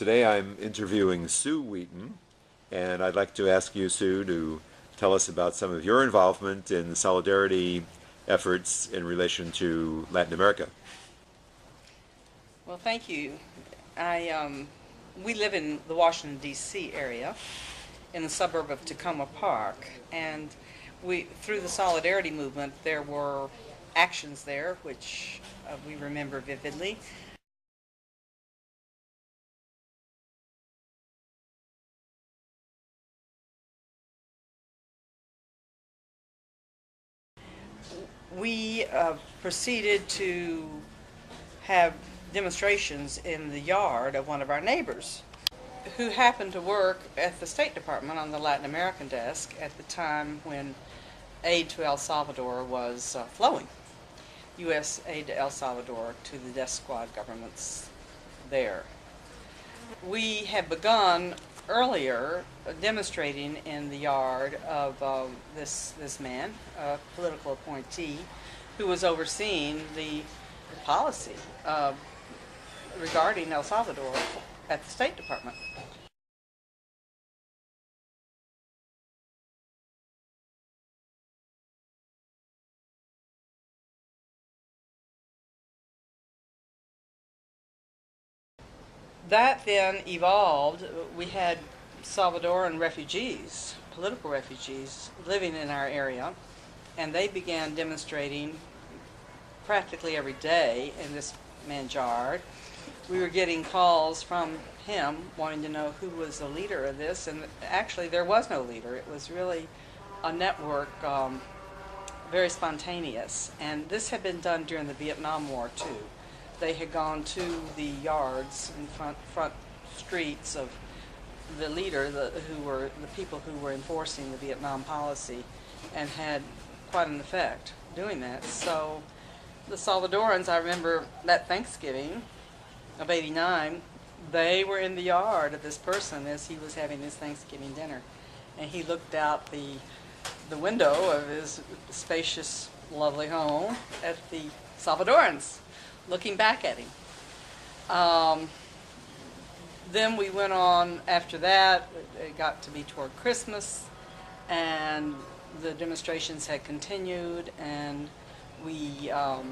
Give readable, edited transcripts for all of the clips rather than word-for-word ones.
Today I'm interviewing Sue Wheaton, and I'd like to ask you, Sue, to tell us about some of your involvement in the solidarity efforts in relation to Latin America. Well, thank you. We live in the Washington, D.C. area, in the suburb of Tacoma Park, and through the solidarity movement, there were actions there which we remember vividly. We proceeded to have demonstrations in the yard of one of our neighbors who happened to work at the State Department on the Latin American desk at the time when aid to El Salvador was flowing. U.S. aid to El Salvador to the death squad governments there. We had begun earlier demonstrating in the yard of this man, a political appointee, who was overseeing the policy regarding El Salvador at the State Department. That then evolved. We had Salvadoran refugees, political refugees, living in our area, and they began demonstrating practically every day in this man's yard. We were getting calls from him wanting to know who was the leader of this, and actually there was no leader. It was really a network, very spontaneous, and this had been done during the Vietnam War too. They had gone to the yards and front streets of the leader, who were the people who were enforcing the Vietnam policy, and had quite an effect doing that. So the Salvadorans, I remember that Thanksgiving of '89, they were in the yard of this person as he was having his Thanksgiving dinner, and he looked out the window of his spacious, lovely home at the Salvadorans looking back at him. Then we went on after that. It got to be toward Christmas, and the demonstrations had continued, and we, I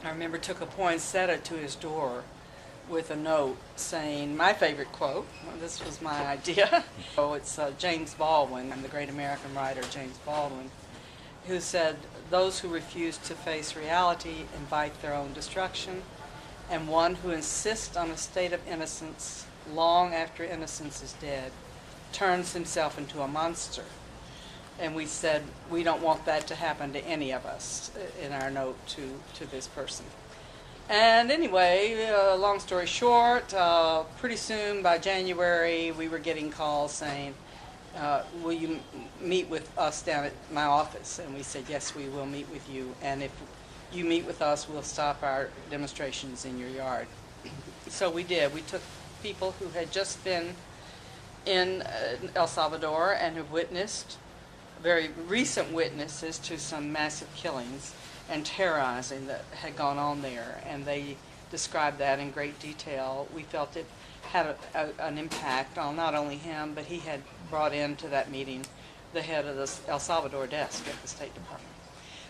remember, took a poinsettia to his door with a note saying my favorite quote. Well, this was my idea. So it's James Baldwin, the great American writer James Baldwin, who said, "Those who refuse to face reality invite their own destruction, and one who insists on a state of innocence long after innocence is dead turns himself into a monster." And we said, we don't want that to happen to any of us in our note to this person. And anyway, long story short, pretty soon by January we were getting calls saying, will you meet with us down at my office? And we said, yes, we will meet with you. And if you meet with us, we'll stop our demonstrations in your yard. So we did. We took people who had just been in El Salvador and have witnessed, very recent witnesses to some massive killings and terrorizing that had gone on there. And they described that in great detail. We felt it had an impact on not only him, but he had brought into that meeting the head of the El Salvador desk at the State Department.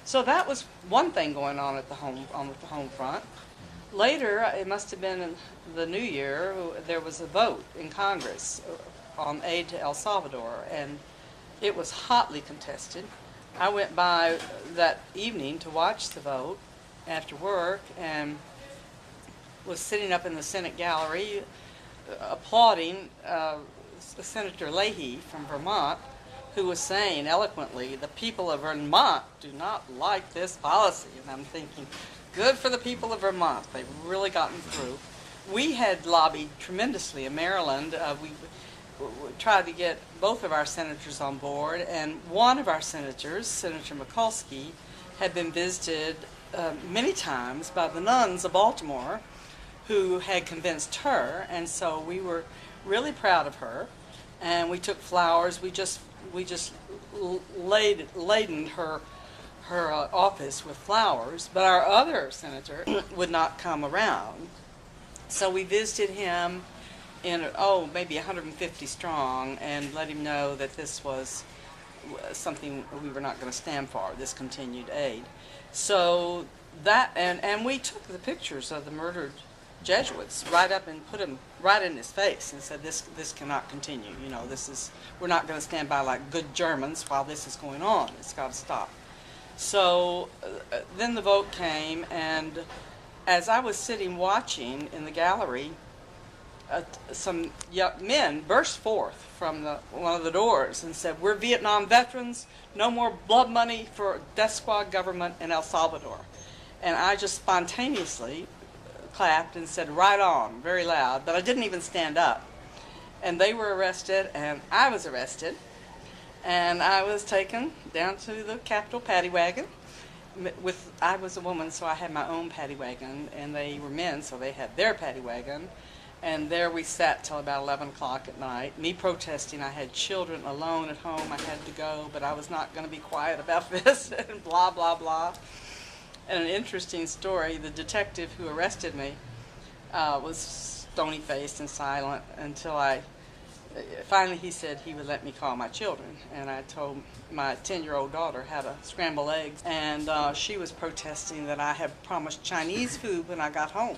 So that was one thing going on at the home front. Later, it must have been in the new year, there was a vote in Congress on aid to El Salvador, and it was hotly contested. I went by that evening to watch the vote after work and was sitting up in the Senate gallery applauding Senator Leahy from Vermont, who was saying eloquently, the people of Vermont do not like this policy. And I'm thinking, good for the people of Vermont. They've really gotten through. We had lobbied tremendously in Maryland. We tried to get both of our senators on board, and one of our senators, Senator Mikulski, had been visited many times by the nuns of Baltimore, who had convinced her, and so we were really proud of her, and we took flowers. We just laden her office with flowers, but our other senator would not come around. So we visited him in maybe 150 strong, and let him know that this was something we were not going to stand for, this continued aid. So that, and we took the pictures of the murdered Jesuits right up and put them right in his face and said, this cannot continue. You know, we're not going to stand by like good Germans while this is going on. It's got to stop. So then the vote came, and as I was sitting watching in the gallery, some young men burst forth from one of the doors and said, "We're Vietnam veterans, no more blood money for death squad government in El Salvador." And I just spontaneously clapped and said, "Right on," very loud, but I didn't even stand up. And they were arrested, and I was arrested, and I was taken down to the Capitol paddy wagon. I was a woman, so I had my own paddy wagon, and they were men, so they had their paddy wagon. And there we sat till about 11 o'clock at night, me protesting. I had children alone at home. I had to go, but I was not going to be quiet about this, and blah, blah, blah. And an interesting story, the detective who arrested me was stony-faced and silent until finally he said he would let me call my children. And I told my 10-year-old daughter how to scramble eggs, and she was protesting that I had promised Chinese food when I got home.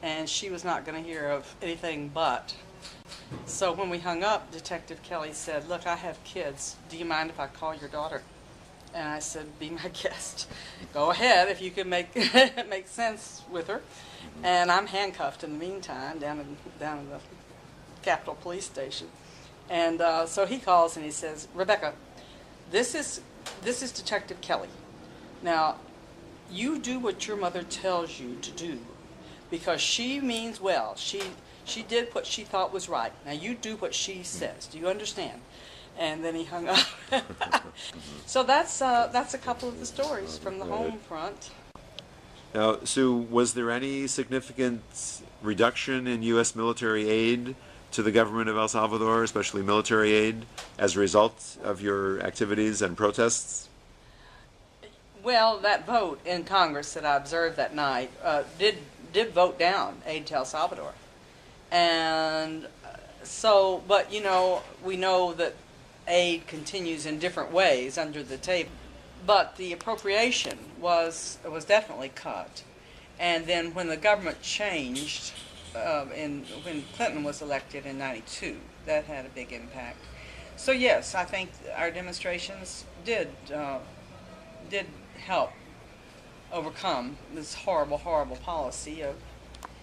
And she was not going to hear of anything but. So when we hung up, Detective Kelly said, "Look, I have kids. Do you mind if I call your daughter?" And I said, "Be my guest. Go ahead if you can make make sense with her." And I'm handcuffed in the meantime down in the Capitol Police Station. And so he calls and he says, "Rebecca, this is Detective Kelly. Now, you do what your mother tells you to do, because she means well. She did what she thought was right. Now you do what she says. Do you understand?" And then he hung up. So that's a couple of the stories from the home front. Now, Sue, was there any significant reduction in U.S. military aid to the government of El Salvador, especially military aid, as a result of your activities and protests? Well, that vote in Congress that I observed that night did vote down aid to El Salvador. And so, but you know, we know that aid continues in different ways under the table. But the appropriation was definitely cut. And then when the government changed, when Clinton was elected in '92, that had a big impact. So yes, I think our demonstrations did help overcome this horrible, horrible policy of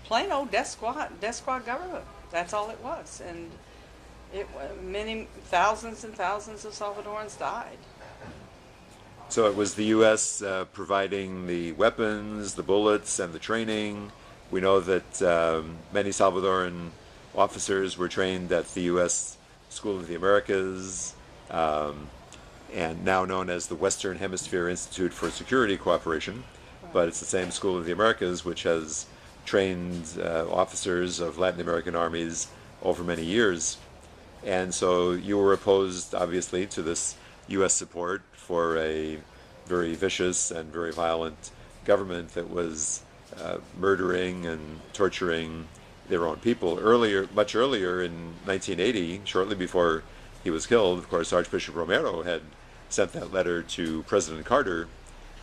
plain old death squad government. That's all it was, and many thousands and thousands of Salvadorans died. So it was the U.S. Providing the weapons, the bullets, and the training. We know that many Salvadoran officers were trained at the U.S. School of the Americas, and now known as the Western Hemisphere Institute for Security Cooperation. But it's the same School of the Americas, which has trained officers of Latin American armies over many years. And so you were opposed, obviously, to this U.S. support for a very vicious and very violent government that was murdering and torturing their own people. Much earlier in 1980, shortly before he was killed, of course, Archbishop Romero had sent that letter to President Carter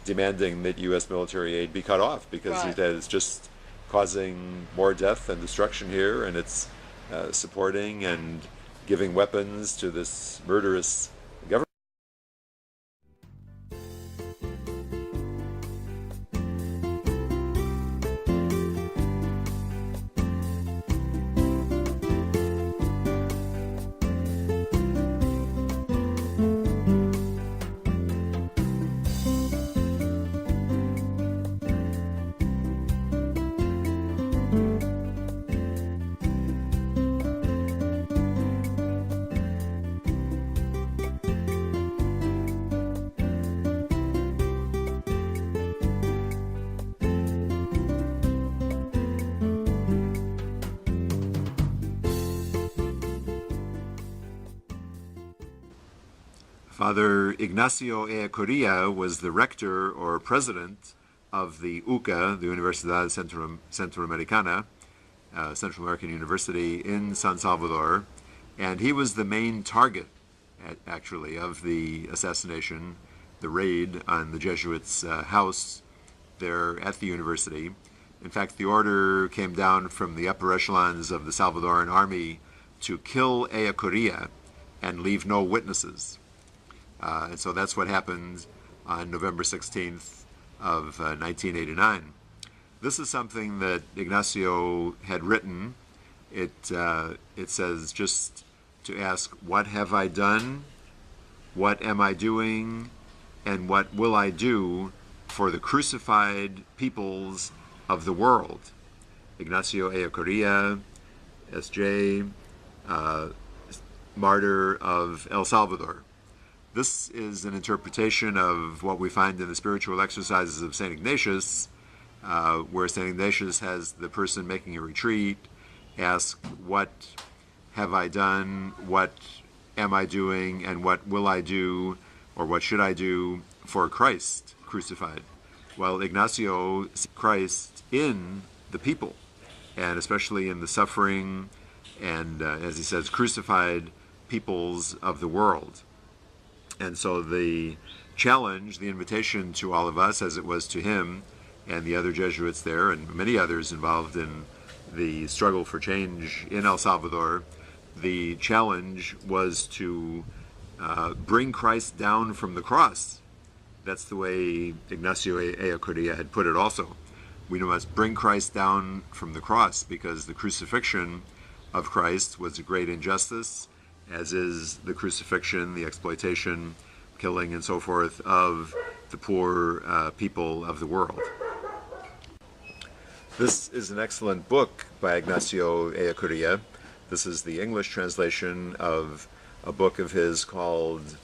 demanding that U.S. military aid be cut off because Right. he said it's just causing more death and destruction here, and it's supporting and giving weapons to this murderous government. Father Ignacio Echecorria was the rector or president of the UCA, the Universidad Centroamericana, Central American University in San Salvador, and he was the main target, actually, of the assassination, the raid on the Jesuits' house there at the university. In fact, the order came down from the upper echelons of the Salvadoran army to kill Ellacuría and leave no witnesses. And so that's what happened on November 16th of 1989. This is something that Ignacio had written. It says just to ask, what have I done? What am I doing? And what will I do for the crucified peoples of the world? Ignacio Ellacuría, S.J., martyr of El Salvador. This is an interpretation of what we find in the spiritual exercises of St. Ignatius, where St. Ignatius has the person making a retreat ask, what have I done, what am I doing, and what will I do, or what should I do for Christ crucified? Well, Ignacio sees Christ in the people, and especially in the suffering and, as he says, crucified peoples of the world. And so the challenge, the invitation to all of us, as it was to him and the other Jesuits there and many others involved in the struggle for change in El Salvador, the challenge was to bring Christ down from the cross. That's the way Ignacio Ellacuría had put it also. We must bring Christ down from the cross because the crucifixion of Christ was a great injustice, as is the crucifixion, the exploitation, killing, and so forth of the poor people of the world. This is an excellent book by Ignacio Ellacuría. This is the English translation of a book of his called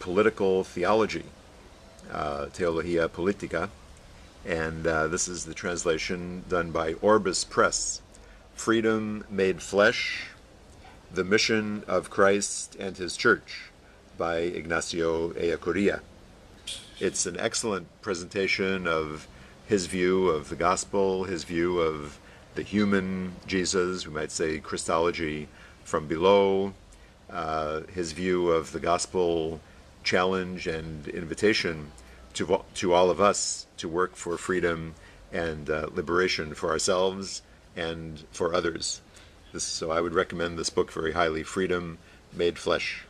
Political Theology, Teología Política, and this is the translation done by Orbis Press. Freedom Made Flesh, The Mission of Christ and His Church by Ignacio Ellacuría. It's an excellent presentation of his view of the gospel, his view of the human Jesus, we might say Christology from below, his view of the gospel challenge and invitation to all of us to work for freedom and liberation for ourselves and for others. So I would recommend this book very highly, Freedom Made Flesh.